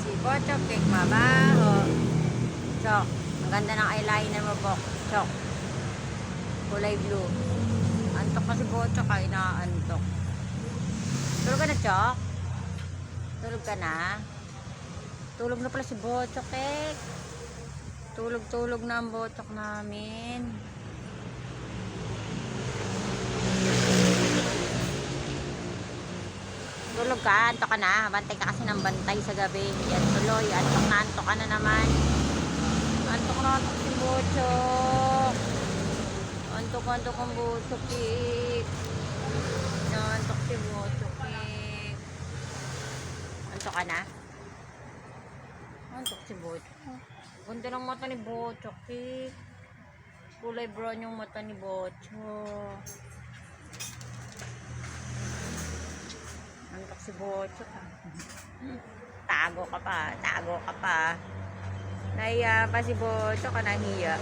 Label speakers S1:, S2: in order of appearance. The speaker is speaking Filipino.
S1: Si Bochok, cake mabaho. Chok, ang ganda ng eyeliner mo, Bok. Chok, kulay blue. Antok pa si Bochok, ay inaantok. Tulog ka na, Chok? Tulog ka na? Tulog na pala si Bochok, eh. Tulog-tulog na ang Bochok namin. Tulog ka, antok ka na. Bantay ka kasi ng bantay sa gabi. Yan tuloy, antok ka na naman. Antok na antok si Bochok. Antok ang Bochok, eh. Antok si Bochok, eh. Antok ka na? Antok si Bochok. Ganda ng mata ni Bochok, eh. Kulay brown yung mata ni Bochok. Antok si Bochok, ah. Tago ka pa. Nahiya pa si Bochok, nahiya.